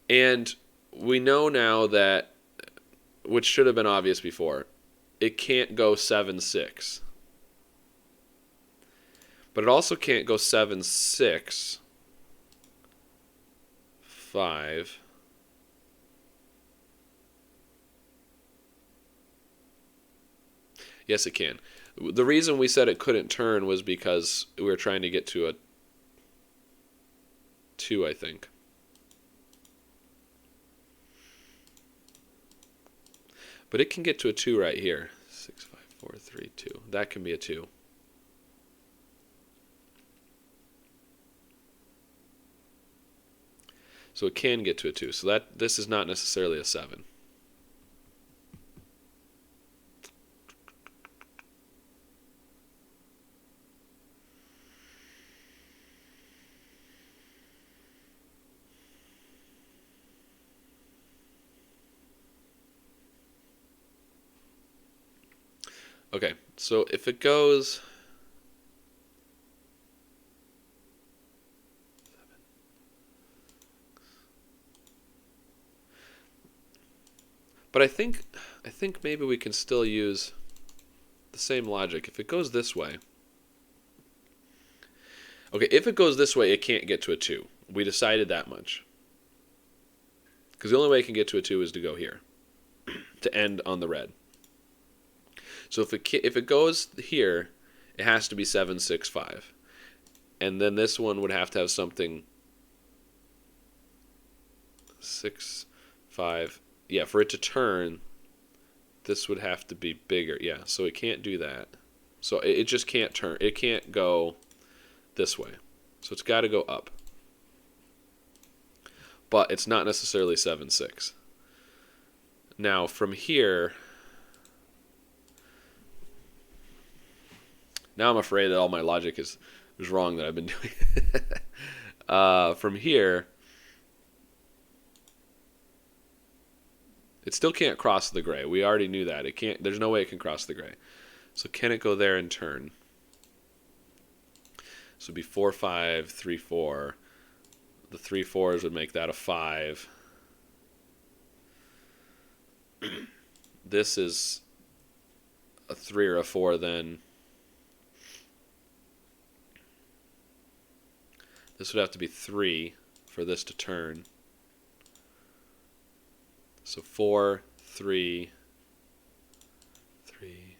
And we know now that, which should have been obvious before, it can't go 7, 6. But it also can't go 7, 6, 5. Yes, it can. The reason we said it couldn't turn was because we were trying to get to a 2, I think. But it can get to a 2 right here. 6, 5, 4, 3, 2. That can be a 2. So it can get to a 2. So this is not necessarily a 7. Okay, so if it goes... But I think maybe we can still use the same logic. If it goes this way... Okay, if it goes this way, it can't get to a 2. We decided that much. Because the only way it can get to a 2 is to go here. To end on the red. So if it goes here, it has to be 7, 6, 5. And then this one would have to have something 6, 5. Yeah, for it to turn, this would have to be bigger. Yeah, so it can't do that. So it just can't turn. It can't go this way. So it's got to go up. But it's not necessarily 7, 6. Now from here, now I'm afraid that all my logic is wrong that I've been doing. From here, it still can't cross the gray. We already knew that. It can't. There's no way it can cross the gray. So can it go there and turn? So it'd be 4, 5, 3, 4. The 3 4s would make that a 5. This is a 3 or a 4 then. This would have to be 3 for this to turn. So 4, 3, 3.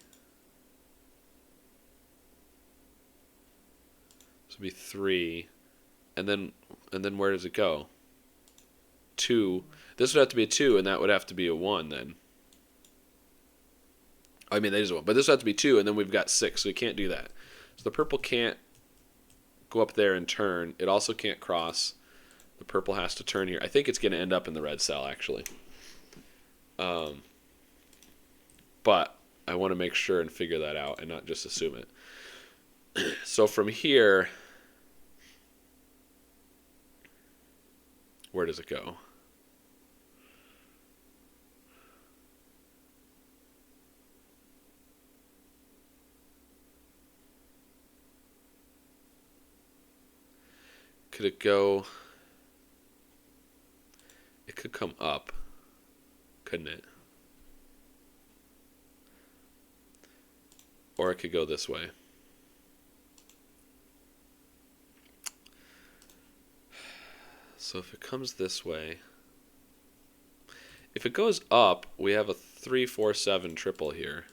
This would be 3. And then where does it go? 2. This would have to be a 2, and that would have to be a 1 then. I mean, that is a 1. But this would have to be 2, and then we've got 6, so we can't do that. So the purple can't go up there and turn. It also can't cross. The purple has to turn here. I think it's going to end up in the red cell, actually. But I want to make sure and figure that out and not just assume it. So from here, where does it go? Could it go? It could come up, couldn't it? Or it could go this way. So if it comes this way, if it goes up, we have a 3, 4, 7 triple here,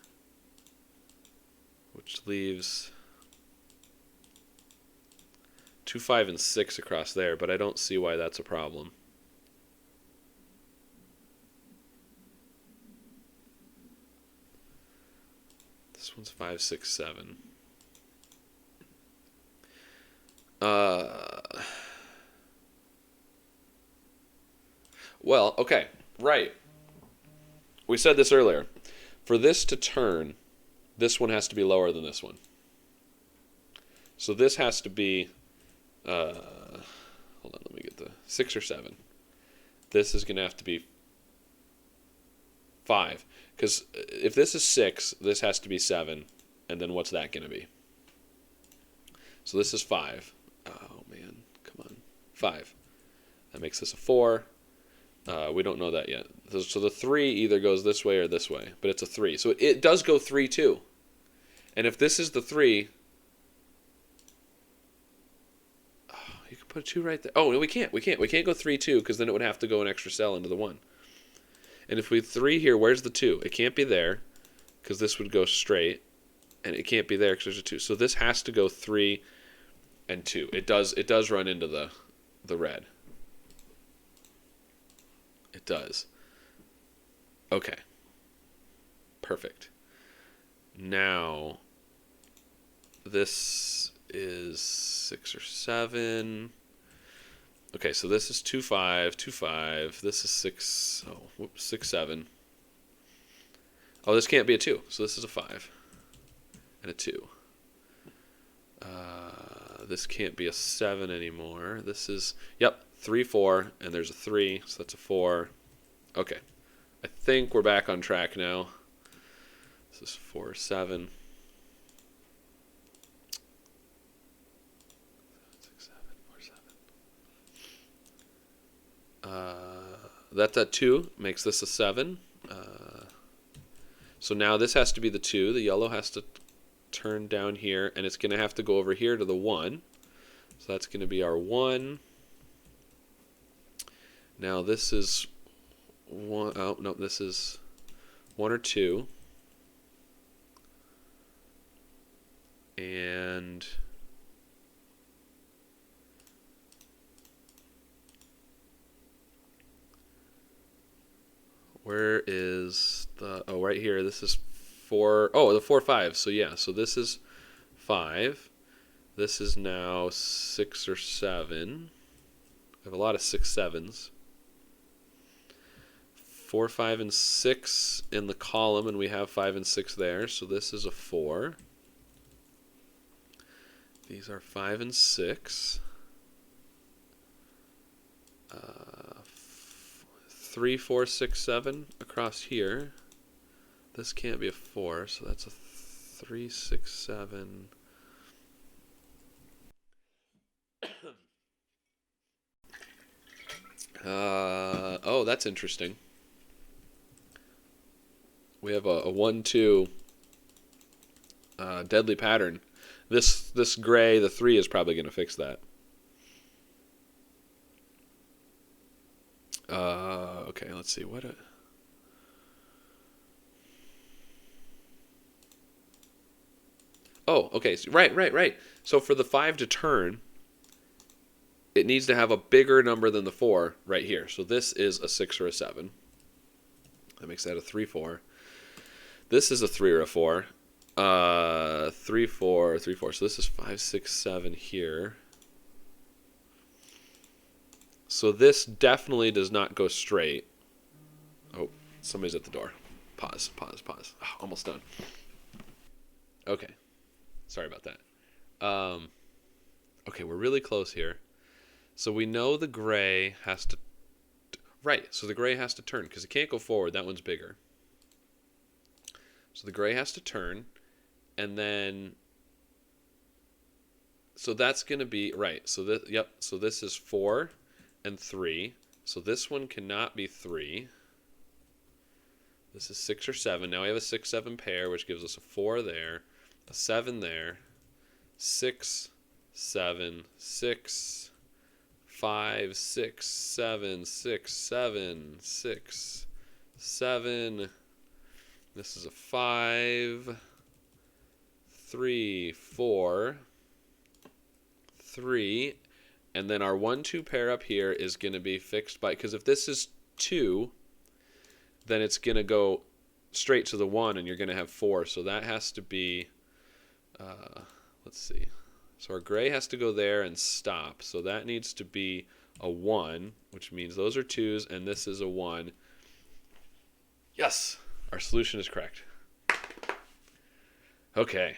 which leaves 2, 5, and 6 across there, but I don't see why that's a problem. This one's 5, 6, 7. Well, okay, right. We said this earlier. For this to turn, this one has to be lower than this one. So this has to be, hold on, let me get the 6 or 7. This is going to have to be 5. Because if this is 6, this has to be 7. And then what's that going to be? So this is 5. Oh, man. Come on. 5. That makes this a 4. We don't know that yet. So the 3 either goes this way or this way. But it's a 3. So it does go 3 too. And if this is the 3... Oh, you can put a 2 right there. Oh, no, we can't. We can't go 3, 2, because then it would have to go an extra cell into the 1. And if we 3 here, where's the 2? It can't be there, because this would go straight. And it can't be there because there's a 2. So this has to go 3 and 2. It does run into the red. It does. Okay. Perfect. Now, this is 6 or 7. Okay, so this is 2, 5, 2, 5. This is 6. Oh, whoops, 6, 7. Oh, this can't be a 2. So this is a 5 and a 2. This can't be a 7 anymore. This is, yep, 3, 4, and there's a 3, so that's a 4. Okay. I think we're back on track now. This is 4, 7. 6, 7, 4, 7. That's a 2, makes this a 7. So now this has to be the 2. The yellow has to turn down here, and it's going to have to go over here to the 1. So that's going to be our 1. Now this is 1. Oh, no, this is 1 or 2. And where is the, oh, right here. This is 4. Oh, the 4, 5. So yeah, so this is 5. This is now 6 or 7. I have a lot of 6 sevens. 4, 5, and 6 in the column, and we have 5 and 6 there, so this is a 4. These are 5 and 6. 3, 4, 6, 7 across here. This can't be a 4, so that's a 3, 6, 7. Oh, that's interesting. We have a 1, 2 deadly pattern. This gray, the 3 is probably going to fix that. Okay, let's see. Oh, okay. So, right. So for the 5 to turn, it needs to have a bigger number than the 4 right here. So this is a 6 or a 7. That makes that a 3, 4. This is a 3 or a 4. 3, 4, 3, 4. So this is 5, 6, 7 here. So this definitely does not go straight. Oh, somebody's at the door. Pause. Oh, almost done. Okay. Sorry about that. Okay, we're really close here. So we know the gray has to... Right, so the gray has to turn, because it can't go forward. That one's bigger. So the gray has to turn, and then... So that's going to be... Right, so this, yep, so this is 4 and 3. So this one cannot be 3. This is 6 or 7. Now we have a 6, 7 pair, which gives us a 4 there, a 7 there, 6, 7, 6, 5, 6, 7, 6, 7, 6, 7. This is a 5, 3, 4, 3. And then our 1, 2 pair up here is going to be fixed by, because if this is 2, then it's going to go straight to the 1, and you're going to have 4. So that has to be, let's see. So our gray has to go there and stop. So that needs to be a 1, which means those are 2s, and this is a 1. Yes, our solution is correct. Okay.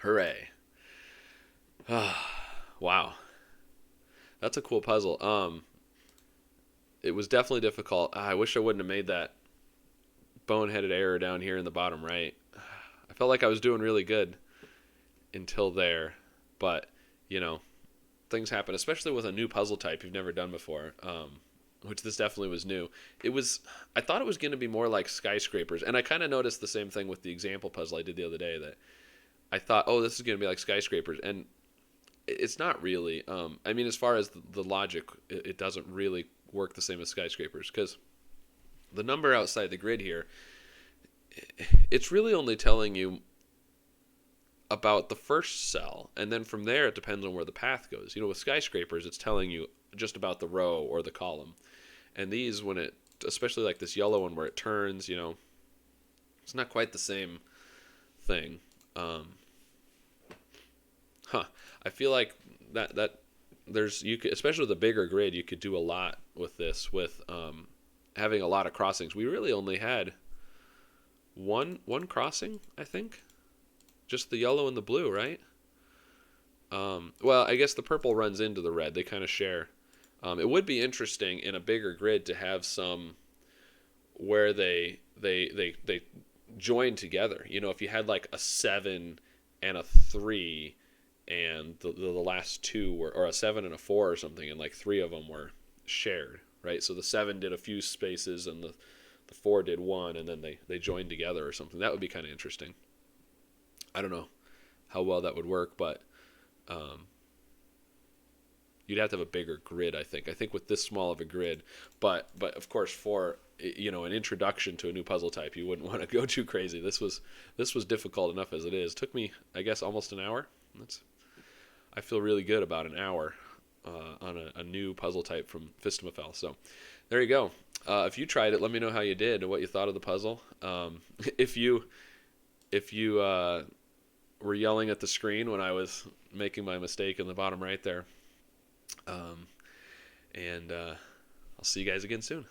Hooray. Wow. That's a cool puzzle. It was definitely difficult. I wish I wouldn't have made that boneheaded error down here in the bottom right. I felt like I was doing really good until there, but you know, things happen, especially with a new puzzle type you've never done before, which this definitely was new. I thought it was going to be more like skyscrapers, and I kind of noticed the same thing with the example puzzle I did the other day, that I thought, oh, this is going to be like skyscrapers, and it's not really. I mean, as far as the logic, it doesn't really work the same as skyscrapers, because the number outside the grid here, it's really only telling you about the first cell, and then from there it depends on where the path goes. You know, with skyscrapers, it's telling you just about the row or the column, and these, when it, especially like this yellow one where it turns, you know, it's not quite the same thing. I feel like that there's, you could, especially with a bigger grid, you could do a lot with this, with having a lot of crossings. We really only had one crossing, I think. Just the yellow and the blue, right? Well, I guess the purple runs into the red. They kind of share. It would be interesting in a bigger grid to have some where they join together. You know, if you had like a 7 and a 3, and the last 2 were, or a 7 and a 4 or something, and like 3 of them were shared, right? So the 7 did a few spaces, and the 4 did 1, and then they joined together or something. That would be kind of interesting. I don't know how well that would work, but you'd have to have a bigger grid, I think. I think with this small of a grid, but of course, for, you know, an introduction to a new puzzle type, you wouldn't want to go too crazy. This was difficult enough as it is. It took me, I guess, almost an hour. I feel really good about an hour on a new puzzle type from Phistomefel. So there you go. If you tried it, let me know how you did and what you thought of the puzzle. If you were yelling at the screen when I was making my mistake in the bottom right there. And I'll see you guys again soon.